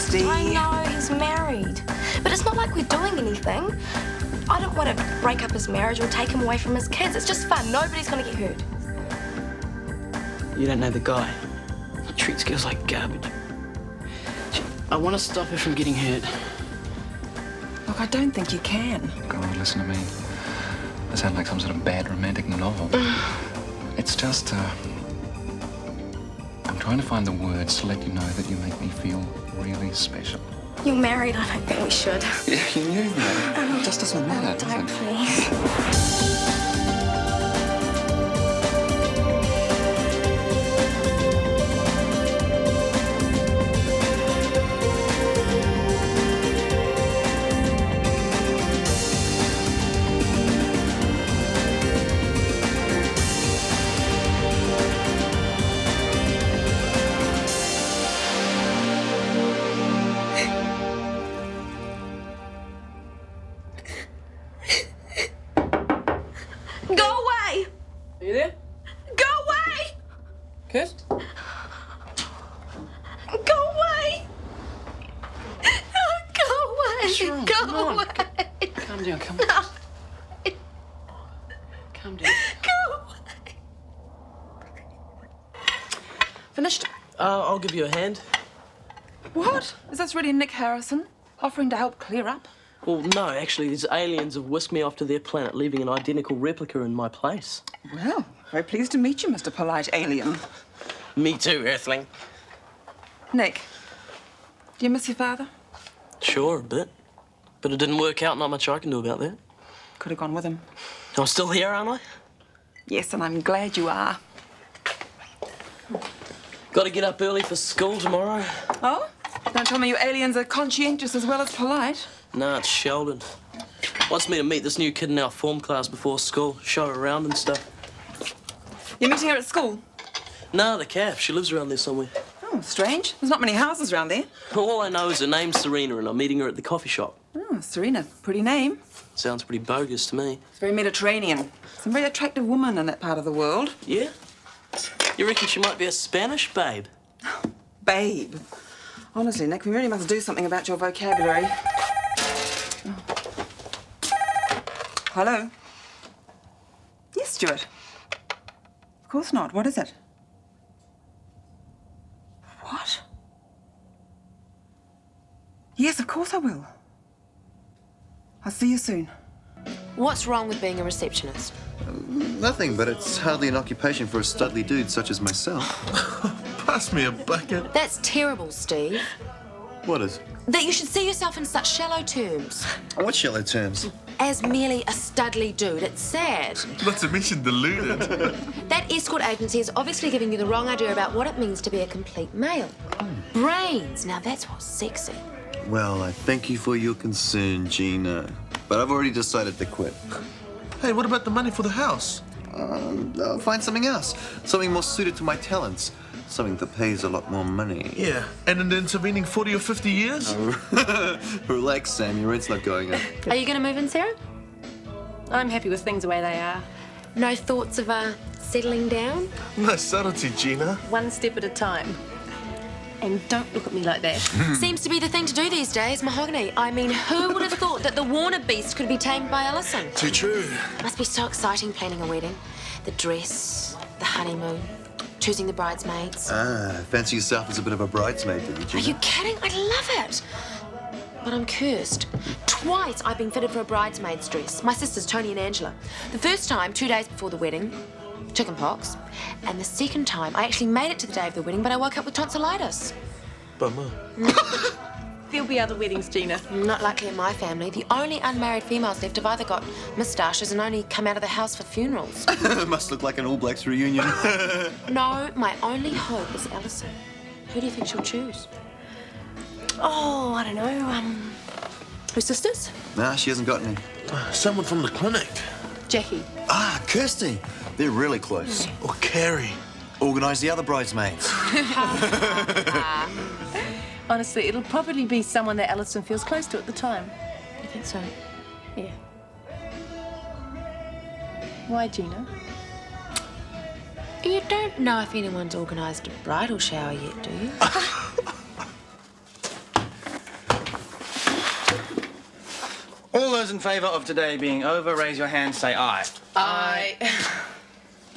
Kirsty. I know, he's married. But it's not like we're doing anything. I don't want to break up his marriage or take him away from his kids. It's just fun. Nobody's going to get hurt. You don't know the guy. He treats girls like garbage. I want to stop her from getting hurt. Look, I don't think you can. God, listen to me. I sound like some sort of bad romantic novel. It's just, I'm trying to find the words to let you know that you make me feel really special. You're married. I don't think we should. Yeah, you knew that. It just doesn't matter, does Don't, it? please. Kirsty? Go away! Go away! What's wrong? Go Come on. away! Calm down, come on. Calm down. Go away! Finished? I'll give you a hand. What? Is this really Nick Harrison offering to help clear up? Well, no, actually, these aliens have whisked me off to their planet, leaving an identical replica in my place. Well, very pleased to meet you, Mr. Polite Alien. Me too, Earthling. Nick, do you miss your father? Sure, a bit. But it didn't work out, not much I can do about that. Could have gone with him. I'm still here, aren't I? Yes, and I'm glad you are. Got to get up early for school tomorrow. Oh? Don't tell me you aliens are conscientious as well as polite. Nah, it's Sheldon. Wants me to meet this new kid in our form class before school, show her around and stuff. You're meeting her at school? Nah, the calf. She lives around there somewhere. Oh, strange. There's not many houses around there. All I know is her name's Serena, and I'm meeting her at the coffee shop. Oh, Serena. Pretty name. Sounds pretty bogus to me. It's very Mediterranean. Some very attractive women in that part of the world. Yeah? You reckon she might be a Spanish babe? Babe. Honestly, Nick, we really must do something about your vocabulary. Oh. Hello? Yes, Stuart. Of course not. What is it? What? Yes, of course I will. I'll see you soon. What's wrong with being a receptionist? Nothing, but it's hardly an occupation for a studly dude such as myself. Pass me a bucket. That's terrible, Steve. What is? That you should see yourself in such shallow terms. What shallow terms? As merely a studly dude. It's sad. Not to mention deluded. That escort agency is obviously giving you the wrong idea about what it means to be a complete male. Brains. Now that's what's sexy. Well, I thank you for your concern, Gina. But I've already decided to quit. Hey, what about the money for the house? I'll find something else. Something more suited to my talents. Something that pays a lot more money. Yeah, and in the intervening 40 or 50 years? Relax, Sam. Your rent's not going up. Are you going to move in, Sarah? I'm happy with things the way they are. No thoughts of settling down? No subtlety, Gina. One step at a time. And don't look at me like that. Seems to be the thing to do these days, mahogany. I mean, who would have thought that the Warner beast could be tamed by Alison? Too true. Must be so exciting planning a wedding. The dress, the honeymoon, choosing the bridesmaids. Fancy yourself as a bit of a bridesmaid, do you, Gina? Are you kidding? I love it. But I'm cursed. Twice I've been fitted for a bridesmaid's dress. My sisters, Tony and Angela. The first time, 2 days before the wedding, chicken pox. And the second time, I actually made it to the day of the wedding, but I woke up with tonsillitis. Bummer. There'll be other weddings, Gina. Not likely in my family. The only unmarried females left have either got moustaches and only come out of the house for funerals. Must look like an All Blacks reunion. No, my only hope is Alison. Who do you think she'll choose? Oh, I don't know. Her sisters? Nah, she hasn't got any. Someone from the clinic. Jackie. Kirsty. They're really close. Or Carrie. Organise the other bridesmaids. Honestly, it'll probably be someone that Alison feels close to at the time. I think so. Yeah. Why, Gina? You don't know if anyone's organised a bridal shower yet, do you? All those in favour of today being over, raise your hand, say aye. I.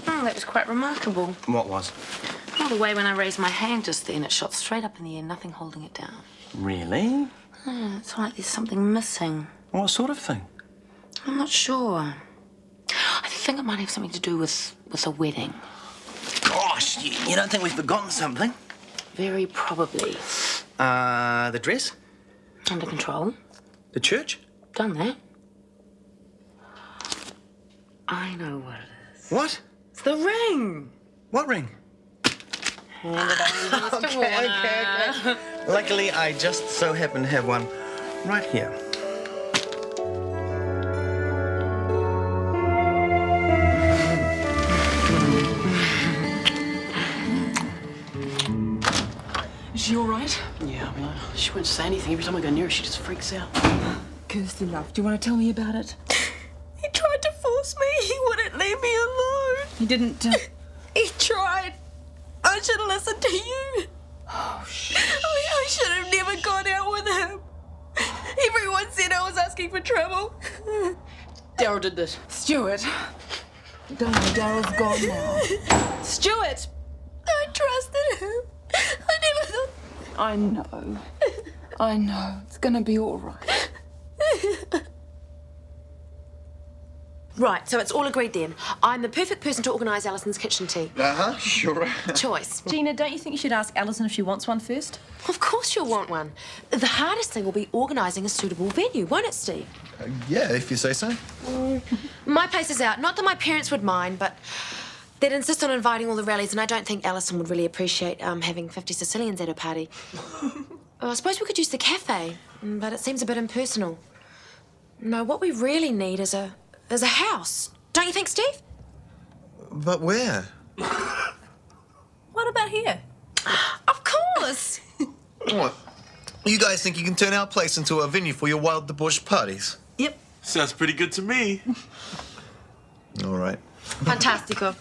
Oh, that was quite remarkable. What was? Well, the way when I raised my hand just then, it shot straight up in the air, nothing holding it down. Really? It's like there's something missing. What sort of thing? I'm not sure. I think it might have something to do with a wedding. Gosh, you don't think we've forgotten something? Very probably. The dress? Under control. The church? Done that. I know what it is. What? It's the ring. What ring? Hand it over to Mr. Warner. okay. Luckily, I just so happen to have one right here. Is she all right? Yeah, I mean, she won't say anything. Every time I go near her, she just freaks out. Kirsty, love, do you want to tell me about it? He tried to force me. He wouldn't leave me alone. He didn't... He tried. I should have listened to you. Oh, shh. I should have never gone out with him. Everyone said I was asking for trouble. Daryl did this. Stuart. Darling, Daryl's gone now. Stuart! I trusted him. I never thought... I know. I know. It's gonna be all right. Right, so it's all agreed then. I'm the perfect person to organise Alison's kitchen tea. Uh-huh, sure. Choice. Gina, don't you think you should ask Alison if she wants one first? Of course you'll want one. The hardest thing will be organising a suitable venue, won't it, Steve? Yeah, if you say so. My place is out. Not that my parents would mind, but they'd insist on inviting all the rallies, and I don't think Alison would really appreciate having 50 Sicilians at her party. I suppose we could use the cafe, but it seems a bit impersonal. No, what we really need is a house. Don't you think, Steve? But where? What about here? Of course. What? You guys think you can turn our place into a venue for your wild debauched parties? Yep. Sounds pretty good to me. All right. Fantastico.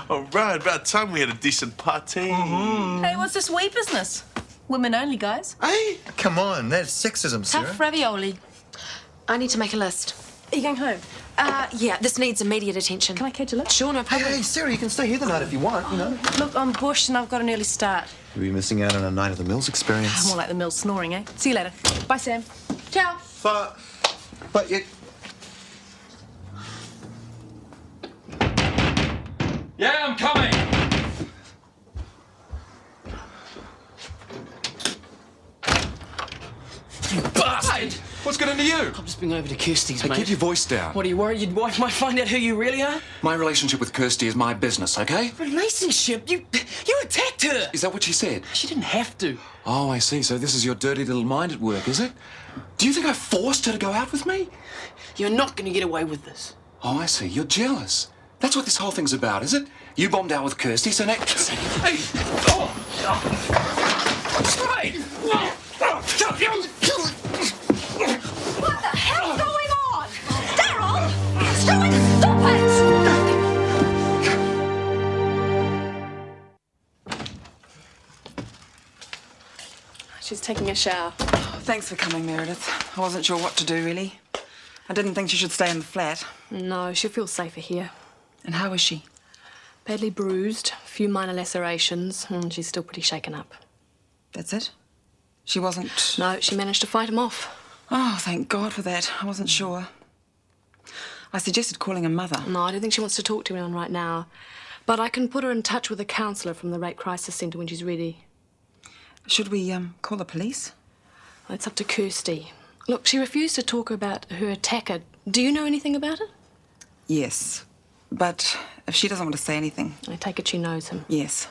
All right, about time we had a decent party. Hey, what's this wee business? Women only, guys. Hey, Come on, that's sexism, Sarah. Tough ravioli. I need to make a list. Are you going home? Yeah, this needs immediate attention. Can I catch a look? Sure, no Hey, problem. hey, Sarah, you can stay here tonight if you want, you know. Look, I'm bushed and I've got an early start. You'll be missing out on a night at the Mills experience. More like the mill snoring, eh? See you later. Bye, Sam. Ciao. But you... Yeah, I'm coming. You bastard! What's got into you? I'm just being over to Kirsty's, Hey, mate. keep your voice down. What, are you worried your wife might find out who you really are? My relationship with Kirsty is my business, okay? Relationship? You attacked her! Is that what she said? She didn't have to. Oh, I see. So this is your dirty little mind at work, is it? Do you think I forced her to go out with me? You're not going to get away with this. Oh, I see. You're jealous. That's what this whole thing's about, is it? You bombed out with Kirsty, so now... Hey! Oh! Hey! What the hell's going on? Daryl! Stuart, stop it! She's taking a shower. Thanks for coming, Meredith. I wasn't sure what to do, really. I didn't think she should stay in the flat. No, she'll feel safer here. And how is she? Badly bruised, a few minor lacerations, and she's still pretty shaken up. That's it? She wasn't... No, she managed to fight him off. Oh, thank God for that. I wasn't sure. I suggested calling her mother. No, I don't think she wants to talk to anyone right now. But I can put her in touch with a counsellor from the Rape Crisis Centre when she's ready. Should we, call the police? It's up to Kirsty. Look, she refused to talk about her attacker. Do you know anything about it? Yes. But if she doesn't want to say anything... I take it she knows him. Yes.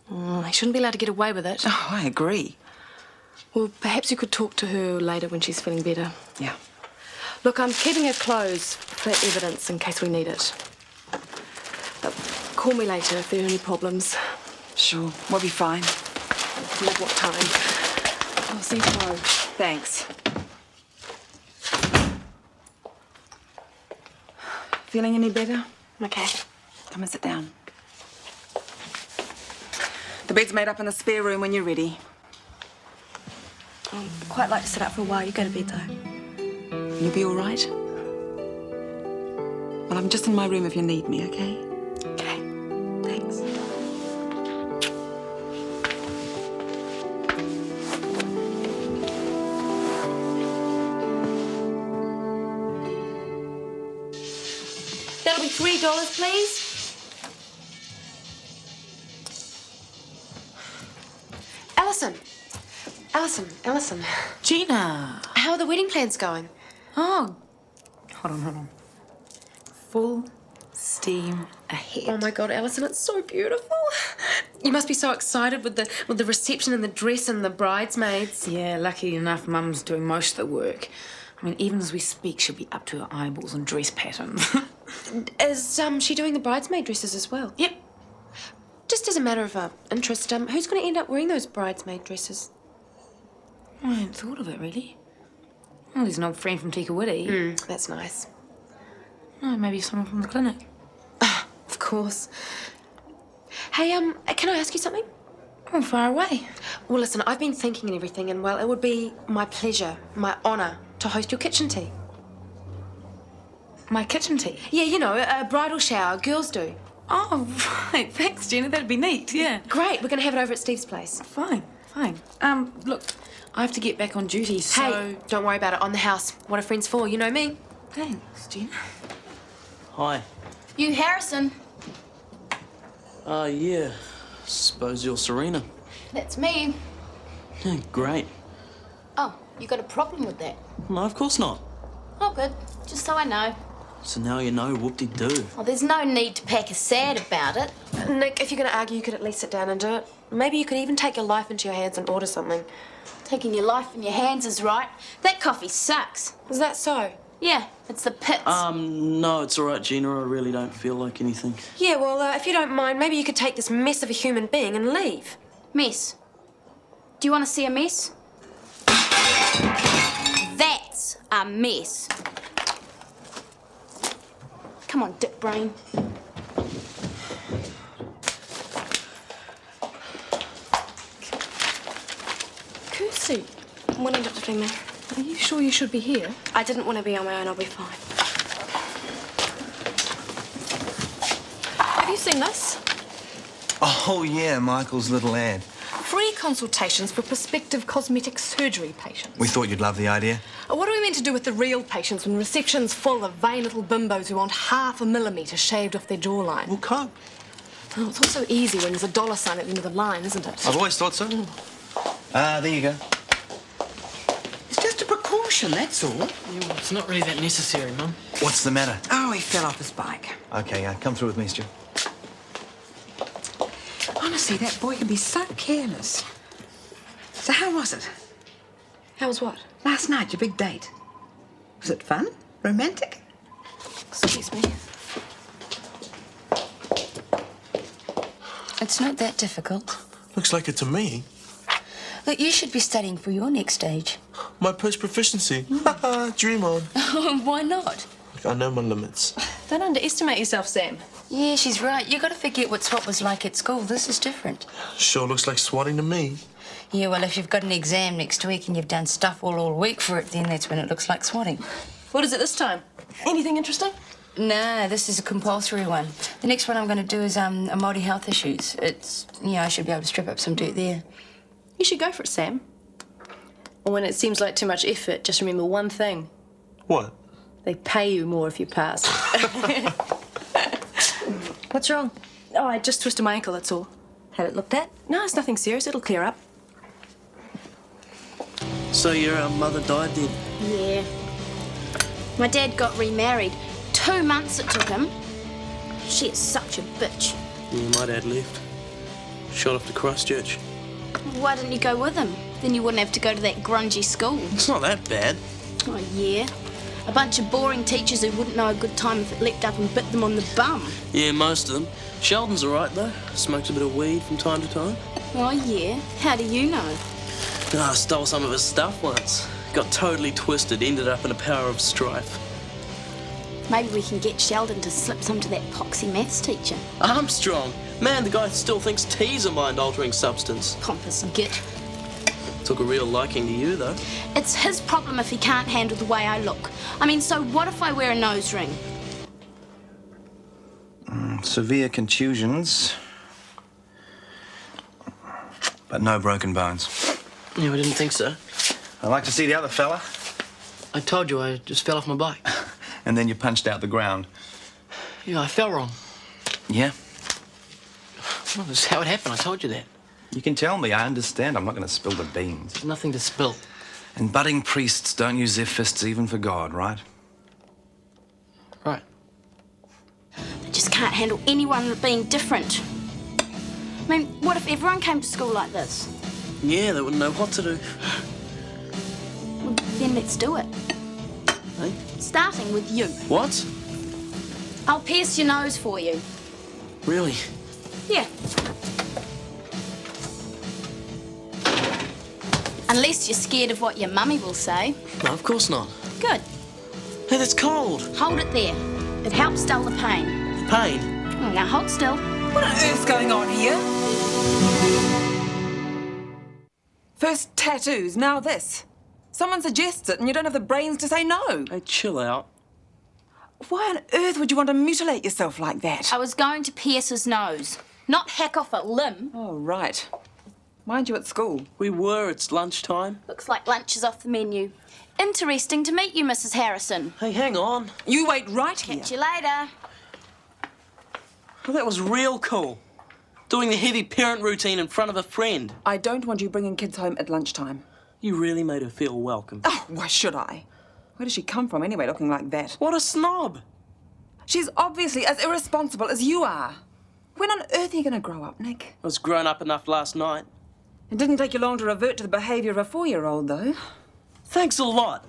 He shouldn't be allowed to get away with it. Oh, I agree. Well, perhaps you could talk to her later when she's feeling better. Yeah. Look, I'm keeping her clothes for evidence in case we need it. Call me later if there are any problems. Sure. We'll be fine. At what time? I'll see you tomorrow. Thanks. Feeling any better? Okay. Come and sit down. The bed's made up in the spare room when you're ready. I'd quite like to sit up for a while. You go to bed, though. You'll be all right? Well, I'm just in my room if you need me, okay? Okay. Thanks. That'll be $3, please. Alison. Gina. How are the wedding plans going? Oh, hold on. Full steam ahead. Oh my God, Alison, it's so beautiful. You must be so excited with the reception and the dress and the bridesmaids. Yeah, lucky enough, Mum's doing most of the work. I mean, even as we speak, she'll be up to her eyeballs in dress patterns. Is she doing the bridesmaid dresses as well? Yep. Just as a matter of interest, who's going to end up wearing those bridesmaid dresses? I hadn't thought of it, really. Well, he's an old friend from Tikawiti. That's nice. Oh, maybe someone from the clinic. Of course. Hey, can I ask you something? Oh, far away. Well, listen, I've been thinking and everything, and, well, it would be my pleasure, my honour, to host your kitchen tea. My kitchen tea? Yeah, you know, a bridal shower, girls do. Oh, right. Thanks, Gina. That'd be neat, yeah. Great, we're going to have it over at Steve's place. Fine. Look, I have to get back on duty, so... Hey, don't worry about it, on the house. What are friends for? You know me. Thanks, Gina. Hi. You Harrison. Yeah. Suppose you're Serena. That's me. Yeah, great. Oh, you got a problem with that? No, of course not. Oh, good. Just so I know. So now you know, whoop-de-doo. Well, there's no need to pack a sad about it. Nick, if you're going to argue, you could at least sit down and do it. Maybe you could even take your life into your hands and order something. Taking your life in your hands is right. That coffee sucks. Is that so? Yeah, it's the pits. No, it's all right, Gina. I really don't feel like anything. Yeah, well, if you don't mind, maybe you could take this mess of a human being and leave. Mess. Do you want to see a mess? That's a mess. Come on, dick brain. Kirsty, morning, Dr. Freeman. Are you sure you should be here? I didn't want to be on my own. I'll be fine. Have you seen this? Oh, yeah, Michael's little ad. Free consultations for prospective cosmetic surgery patients. We thought you'd love the idea. What are we meant to do with the real patients when reception's full of vain little bimbos who want half a millimetre shaved off their jawline? Well, cope. Oh, it's all so easy when there's a dollar sign at the end of the line, isn't it? I've always thought so. There you go. It's just a precaution, that's all. Yeah, well, it's not really that necessary, Mum. What's the matter? Oh, he fell off his bike. Okay, come through with me, Stu. Honestly, that boy can be so careless. So how was it? How was what? Last night, your big date. Was it fun? Romantic? Excuse me. It's not that difficult. Looks like it to me. Look, you should be studying for your next stage. My post-proficiency. Dream on. Why not? I know my limits. Don't underestimate yourself, Sam. Yeah, she's right. You got to forget what SWAT was like at school. This is different. Sure looks like swatting to me. Yeah, well, if you've got an exam next week and you've done stuff all week for it, then that's when it looks like swatting. What is it this time? Anything interesting? No, this is a compulsory one. The next one I'm going to do is a Māori health issues. It's, I should be able to strip up some dirt there. You should go for it, Sam. Or when it seems like too much effort, just remember one thing. What? They pay you more if you pass. What's wrong? Oh, I just twisted my ankle, that's all. Had it looked at? No, it's nothing serious. It'll clear up. So your mother died then? Yeah. My dad got remarried. 2 months it took him. She is such a bitch. Yeah, my dad left. Shot off to Christchurch. Why didn't you go with him? Then you wouldn't have to go to that grungy school. It's not that bad. Oh, yeah. A bunch of boring teachers who wouldn't know a good time if it leapt up and bit them on the bum. Yeah, most of them. Sheldon's all right, though. Smokes a bit of weed from time to time. Oh, yeah? How do you know? I stole some of his stuff once. Got totally twisted, ended up in a power of strife. Maybe we can get Sheldon to slip some to that poxy maths teacher. Armstrong! Man, the guy still thinks tea's a mind-altering substance. Pompous git. Took a real liking to you, though. It's his problem if he can't handle the way I look. I mean, so what if I wear a nose ring? Severe contusions, but no broken bones. Yeah, I didn't think so. I'd like to see the other fella. I told you I just fell off my bike. And then you punched out the ground. Yeah, I fell wrong. Yeah? Well, that's how it happened. I told you that. You can tell me, I understand. I'm not going to spill the beans. There's nothing to spill. And budding priests don't use their fists even for God, right? Right. I just can't handle anyone being different. I mean, what if everyone came to school like this? Yeah, they wouldn't know what to do. Well, then let's do it. Hey? Starting with you. What? I'll pierce your nose for you. Really? Yeah. Unless you're scared of what your mummy will say. No, of course not. Good. Hey, that's cold. Hold it there. It helps dull the pain. Pain? Oh, now hold still. What on earth's going on here? First tattoos, now this. Someone suggests it and you don't have the brains to say no. Hey, chill out. Why on earth would you want to mutilate yourself like that? I was going to pierce his nose, not hack off a limb. Oh, right. Mind you, at school. We were. It's lunchtime. Looks like lunch is off the menu. Interesting to meet you, Mrs. Harrison. Hey, hang on. You wait right here. Catch you later. Well, that was real cool. Doing the heavy parent routine in front of a friend. I don't want you bringing kids home at lunchtime. You really made her feel welcome. Oh, why should I? Where does she come from anyway, looking like that? What a snob. She's obviously as irresponsible as you are. When on earth are you going to grow up, Nick? I was grown up enough last night. It didn't take you long to revert to the behaviour of a 4-year-old, though. Thanks a lot.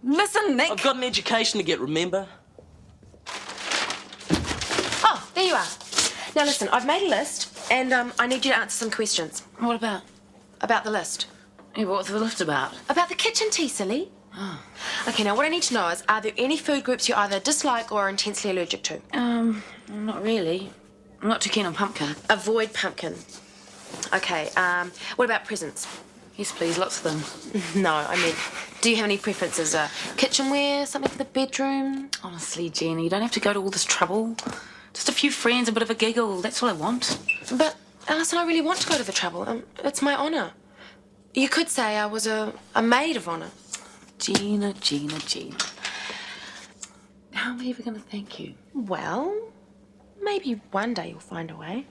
Listen, Nick. I've got an education to get, remember? Oh, there you are. Now listen, I've made a list, and I need you to answer some questions. What about? About the list. Yeah, what's the list about? About the kitchen tea, silly. Oh. Okay, now what I need to know is, are there any food groups you either dislike or are intensely allergic to? Not really. I'm not too keen on pumpkin. Avoid pumpkin. Okay, what about presents? Yes, please, lots of them. No, I mean, do you have any preferences? Kitchenware, something for the bedroom? Honestly, Gina, you don't have to go to all this trouble. Just a few friends, a bit of a giggle, that's all I want. But, Alison, I really want to go to the trouble. It's my honour. You could say I was a maid of honour. Gina, Gina, Gina. How am I ever going to thank you? Well, maybe one day you'll find a way.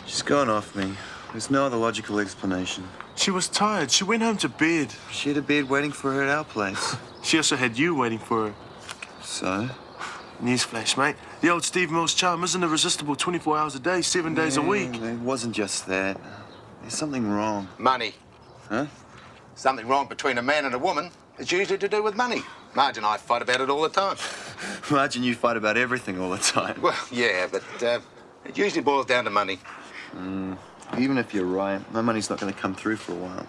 She's gone off me. There's no other logical explanation. She was tired. She went home to bed. She had a bed waiting for her at our place. She also had you waiting for her. So? Newsflash, mate. The old Steve Mills charm isn't irresistible 24 hours a day, 7 days a week. It wasn't just that. There's something wrong. Money. Huh? Something wrong between a man and a woman. It's usually to do with money. Marge and I fight about it all the time. Imagine you fight about everything all the time. Well, yeah, but it usually boils down to money. Even if you're right, my money's not going to come through for a while.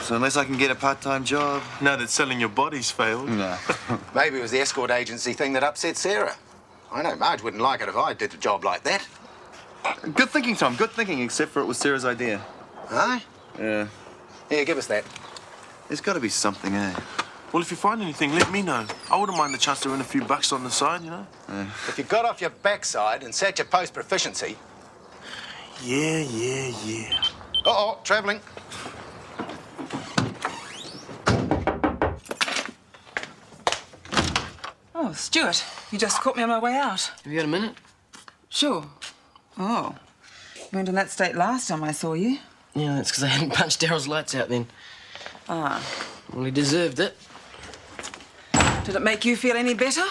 So unless I can get a part-time job... Now that selling your body's failed. No. Maybe it was the escort agency thing that upset Sarah. I know Marge wouldn't like it if I did a job like that. Good thinking, Tom. Good thinking, except for it was Sarah's idea. Aye? Yeah. Here, give us that. There's got to be something, eh? Well, if you find anything, let me know. I wouldn't mind the chance to earn a few bucks on the side, you know? If you got off your backside and set your post proficiency... Yeah. Uh-oh, travelling. Oh, Stuart, you just caught me on my way out. Have you got a minute? Sure. Oh. You weren't in that state last time I saw you. Yeah, that's because I hadn't punched Daryl's lights out then. Ah. Well, he deserved it. Did it make you feel any better?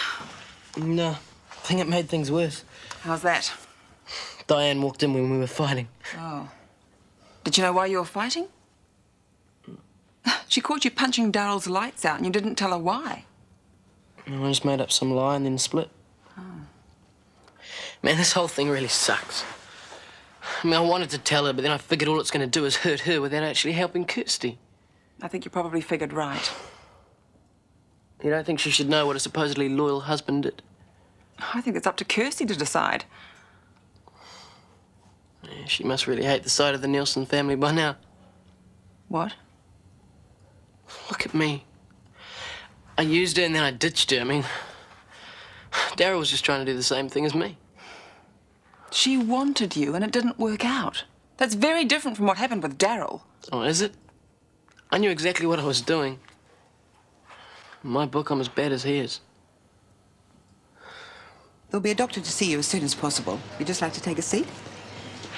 No, I think it made things worse. How's that? Diane walked in when we were fighting. Oh. Did you know why you were fighting? She caught you punching Daryl's lights out and you didn't tell her why. I just made up some lie and then split. Oh. Man, this whole thing really sucks. I mean, I wanted to tell her, but then I figured all it's going to do is hurt her without actually helping Kirsty. I think you probably figured right. You don't think she should know what a supposedly loyal husband did? I think it's up to Kirsty to decide. Yeah, she must really hate the sight of the Nielsen family by now. What? Look at me. I used her and then I ditched her. I mean, Daryl was just trying to do the same thing as me. She wanted you and it didn't work out. That's very different from what happened with Daryl. Oh, is it? I knew exactly what I was doing. In my book, I'm as bad as he is. There'll be a doctor to see you as soon as possible. You'd just like to take a seat?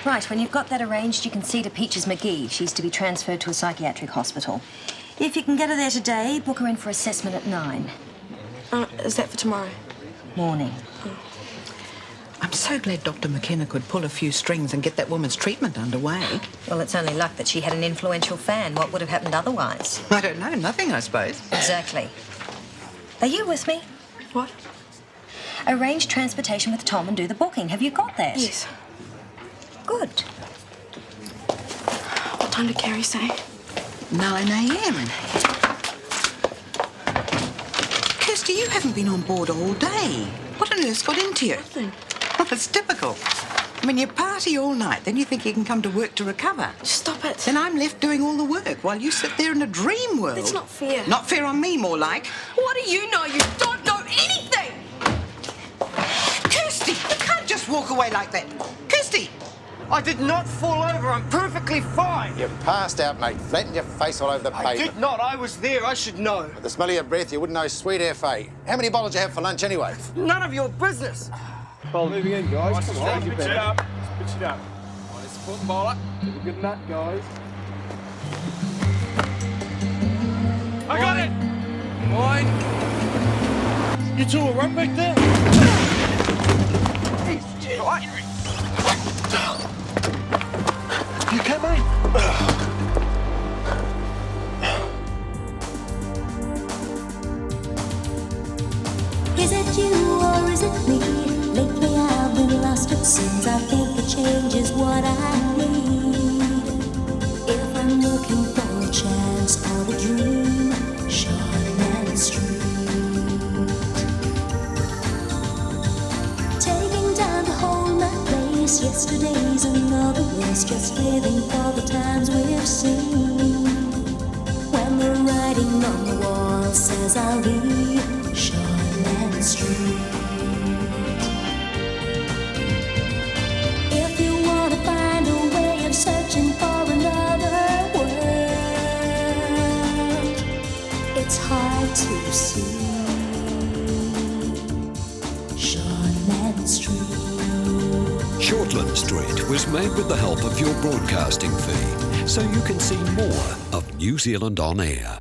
Right, when you've got that arranged, you can see to Peaches McGee. She's to be transferred to a psychiatric hospital. If you can get her there today, book her in for assessment at 9. Is that for tomorrow? Morning. I'm so glad Dr. McKenna could pull a few strings and get that woman's treatment underway. Well, it's only luck that she had an influential fan. What would have happened otherwise? I don't know, nothing, I suppose. Exactly. Are you with me? What? Arrange transportation with Tom and do the booking. Have you got that? Yes. Good. What time did Carrie say? 9 a.m. Kirsty, you haven't been on board all day. What on earth's got into you? Nothing. Well, it's typical. I mean, you party all night, then you think you can come to work to recover. Stop it. Then I'm left doing all the work while you sit there in a dream world. It's not fair. Not fair on me, more like. What do you know? You don't know anything! Kirsty, you can't just walk away like that. Kirsty! I did not fall over. I'm perfectly fine. You passed out, mate. Flattened your face all over the pavement. I did not. I was there. I should know. With the smell of your breath, you wouldn't know sweet air fate. How many bottles did you have for lunch anyway? None of your business. Well, moving in, guys. Come on. Pitch it up. Pitch it up. Nice footballer. Have a good nut, guys. I got it. Mine. You two are right back there. You okay, mate? Is it you or is it me? Lately I've been lost, it seems. I think a change is what I need. If I'm looking for a chance or a dream, Shortland Street. Taking time to hold my place. Yesterday's another race, just living for the times we've seen. When the writing on the wall says I'll be Shortland Street. If you want to find a way of searching for another world, it's hard to see. Shortland Street. Shortland Street was made with the help of your broadcasting fee, so you can see more of New Zealand On Air.